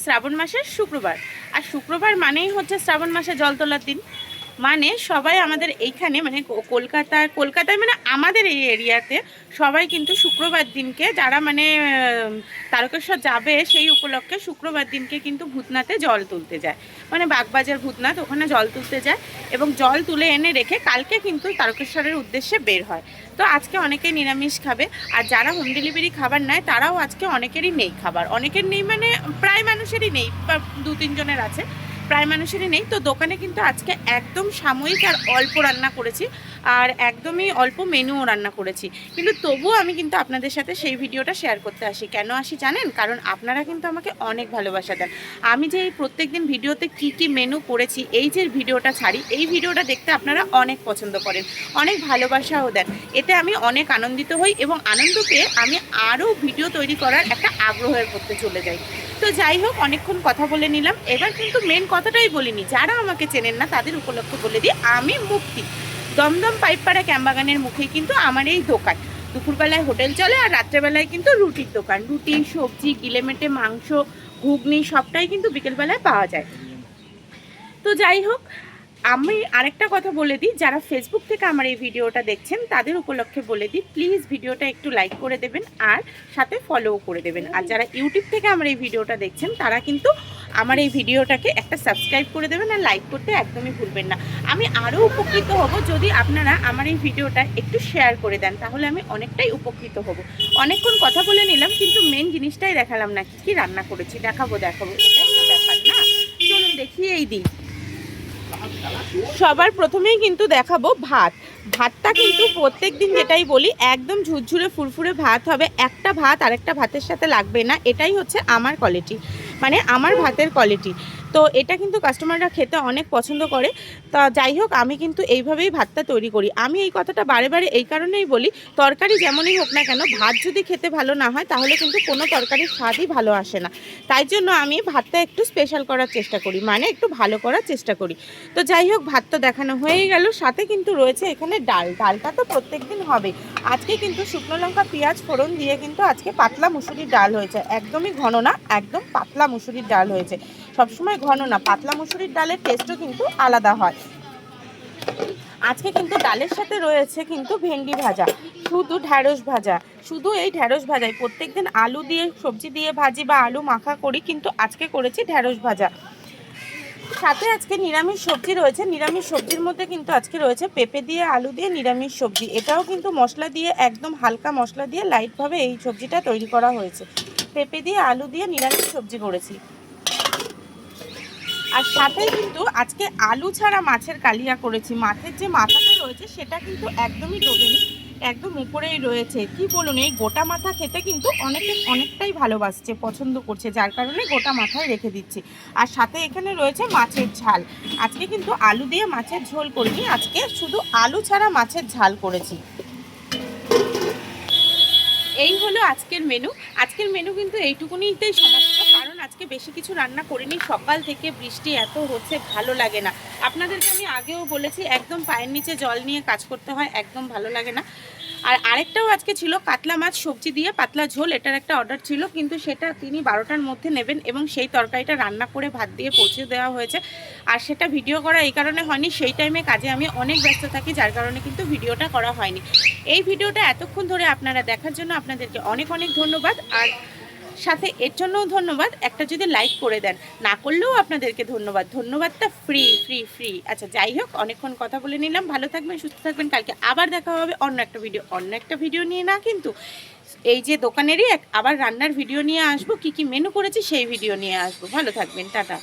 শ্রাবণ মাসের শুক্রবার, আর শুক্রবার মানেই হচ্ছে শ্রাবণ মাসে জল তোলার দিন। মানে সবাই আমাদের এইখানে মানে কলকাতায় মানে আমাদের এই এরিয়াতে সবাই কিন্তু শুক্রবার দিনকে যারা মানে তারকেশ্বর যাবে সেই উপলক্ষে শুক্রবার দিনকে কিন্তু ভূতনাথে জল তুলতে যায়, মানে বাগবাজার ভূতনাথ, ওখানে জল তুলতে যায় এবং জল তুলে এনে রেখে কালকে কিন্তু তারকেশ্বরের উদ্দেশ্যে বের হয়। তো আজকে অনেকে নিরামিষ খাবে, আর যারা হোম ডেলিভারি খাবার নেয় তারাও আজকে অনেকেরই নেই খাবার, অনেকের নেই মানে প্রায় মানুষেরই নেই, বা 2-3 জনের আছে, প্রায় মানুষেরই নেই। তো দোকানে কিন্তু আজকে একদম সাময়িক আর অল্প রান্না করেছি, আর একদমই অল্প মেনুও রান্না করেছি, কিন্তু তবুও আমি কিন্তু আপনাদের সাথে সেই ভিডিওটা শেয়ার করতে আসি। কেন আসি জানেন? কারণ আপনারা কিন্তু আমাকে অনেক ভালোবাসা দেন। আমি যে এই প্রত্যেক দিন ভিডিওতে কি মেনু করেছি, এই যে ভিডিওটা ছাড়ি, এই ভিডিওটা দেখতে আপনারা অনেক পছন্দ করেন, অনেক ভালোবাসাও দেন। এতে আমি অনেক আনন্দিত হই এবং আনন্দ পেয়ে আমি আরও ভিডিও তৈরি করার একটা আগ্রহের মধ্যে চলে যাই। তো যাই হোক, অনেকক্ষণ কথা বলে নিলাম, এবার কিন্তু মেন কথাটাই বলিনি। যারা আমাকে চেনেন না তাদের উপলক্ষে বলে দিই, আমি মুক্তি, দমদম পাইপপাড়া ক্যাম্বাগানের মুখেই কিন্তু আমার এই দোকান। দুপুরবেলায় হোটেল চলে, আর রাত্রেবেলায় কিন্তু রুটির দোকান। রুটি, সবজি, গিলেমেটে মাংস, ঘুগনি সবটাই কিন্তু বিকেলবেলায় পাওয়া যায়। তো যাই হোক, আমি আরেকটা কথা বলে দিই, যারা ফেসবুক থেকে আমার এই ভিডিওটা দেখছেন তাদের উপলক্ষে বলে দিই, প্লিজ ভিডিওটা একটু লাইক করে দেবেন আর সাথে ফলোও করে দেবেন। আর যারা ইউটিউব থেকে আমার এই ভিডিওটা দেখছেন তারা কিন্তু আমার এই ভিডিওটাকে একটা সাবস্ক্রাইব করে দেবেন আর লাইক করতে একদমই ভুলবেন না। আমি আরও উপকৃত হব যদি আপনারা আমার এই ভিডিওটা একটু শেয়ার করে দেন, তাহলে আমি অনেকটাই উপকৃত হব। অনেকক্ষণ কথা বলে নিলাম, কিন্তু মেন জিনিসটাই দেখালাম না, কি রান্না করেছি। দেখাবো এটাই তো ব্যাপার না? চলুন দেখিয়েই দিই। সবার প্রথমেই কিন্তু দেখাবো ভাতটা কিন্তু প্রত্যেক দিন যেটাই বলি, একদম ঝুরঝুরে ফুরফুরে ভাত হবে। একটা ভাত আরেকটা ভাতের সাথে লাগবে না, এটাই হচ্ছে আমার কোয়ালিটি, মানে আমার ভাতের কোয়ালিটি। তো এটা কিন্তু কাস্টমাররা খেতে অনেক পছন্দ করে। তা যাই হোক, আমি কিন্তু এইভাবেই ভাতটা তৈরি করি। আমি এই কথাটা বারে বারে এই কারণেই বলি, তরকারি যেমনই হোক না কেন, ভাত যদি খেতে ভালো না হয় তাহলে কিন্তু কোনো তরকারির স্বাদই ভালো আসে না। তাই জন্য আমি ভাতটা একটু স্পেশাল করার চেষ্টা করি, মানে একটু ভালো করার চেষ্টা করি। তো যাই হোক, ভাতটা দেখানো হয়ে গেল, সাথে কিন্তু রয়েছে এখানে ডালটা তো প্রত্যেক দিন হবে। আজকে কিন্তু শুকনো লঙ্কা পেঁয়াজ ফোড়ন দিয়ে কিন্তু আজকে পাতলা মুসুরির ডাল হয়েছে, একদমই ঘন না, একদম পাতলা মুসুরির ডাল হয়েছে। সবসময় ঘন না, পাতলা মুসুরির ডালের টেস্টও কিন্তু আলাদা হয়। আজকে কিন্তু ডালের সাথে রয়েছে কিন্তু ভেন্ডি ভাজা, শুধু ঢ্যাঁড়স ভাজা, শুধু এই ঢ্যাঁড়স ভাজাই। প্রত্যেকদিন আলু দিয়ে সবজি দিয়ে ভাজি বা আলু মাখা করি, কিন্তু আজকে করেছি ঢ্যাঁড়স ভাজা। সাথে আজকে নিরামিষ সবজি রয়েছে। নিরামিষ সবজির মধ্যে কিন্তু আজকে রয়েছে পেঁপে দিয়ে আলু দিয়ে নিরামিষ সবজি। এটাও কিন্তু মশলা দিয়ে, একদম হালকা মশলা দিয়ে লাইটভাবে এই সবজিটা তৈরি করা হয়েছে। পেঁপে দিয়ে আলু দিয়ে নিরামিষ সবজি করেছি। আর সাথে কিন্তু আজকে আলু ছাড়া মাছের কালিয়া করেছি। মাছের যে মাথাটা রয়েছে সেটা কিন্তু একদমই ডোবেনি, একদম উপরেই রয়েছে। কি বলুন, এই গোটা মাথা খেতে কিন্তু অনেকটাই ভালোবাসছে, পছন্দ করছে, যার কারণে গোটা মাথায় রেখে দিচ্ছি। আর সাথে এখানে রয়েছে মাছের ঝাল। আজকে কিন্তু আলু দিয়ে মাছের ঝোল করিনি, আজকে শুধু আলু ছাড়া মাছের ঝাল করেছি। এই হলো আজকের মেনু। আজকের মেনু কিন্তু এইটুকুনিতেই সমাপ্ত, কারণ আজকে বেশি কিছু রান্না করিনি। সকাল থেকে বৃষ্টি এত হচ্ছে, ভালো লাগে না। আপনাদেরকে আমি আগেও বলেছি, একদম পায়ের নিচে জল নিয়ে কাজ করতে হয়, একদম ভালো লাগে না। আর আরেকটাও আজকে ছিল কাতলা মাছ সবজি দিয়ে পাতলা ঝোল, এটার একটা অর্ডার ছিল, কিন্তু সেটা তিনি 12টার মধ্যে নেবেন এবং সেই তরকারিটা রান্না করে ভাত দিয়ে পৌঁছে দেওয়া হয়েছে। আর সেটা ভিডিও করা এই কারণে হয়নি, সেই টাইমে কাজে আমি অনেক ব্যস্ত থাকি, যার কারণে কিন্তু ভিডিওটা করা হয়নি। এই ভিডিওটা এতক্ষণ ধরে আপনারা দেখার জন্য আপনাদেরকে অনেক ধন্যবাদ। আর সাথে এর জন্যও ধন্যবাদ, একটা যদি লাইক করে দেন, না করলেও আপনাদেরকে ধন্যবাদ। ধন্যবাদটা ফ্রি ফ্রি ফ্রি। আচ্ছা যাই হোক, অনেকক্ষণ কথা বলে নিলাম। ভালো থাকবেন, সুস্থ থাকবেন। কালকে আবার দেখা হবে অন্য একটা ভিডিও নিয়ে, না কিন্তু এই যে দোকানেরই আবার রান্নার ভিডিও নিয়ে আসবো, কি মেনু করেছি সেই ভিডিও নিয়ে আসবো। ভালো থাকবেন, টাটা।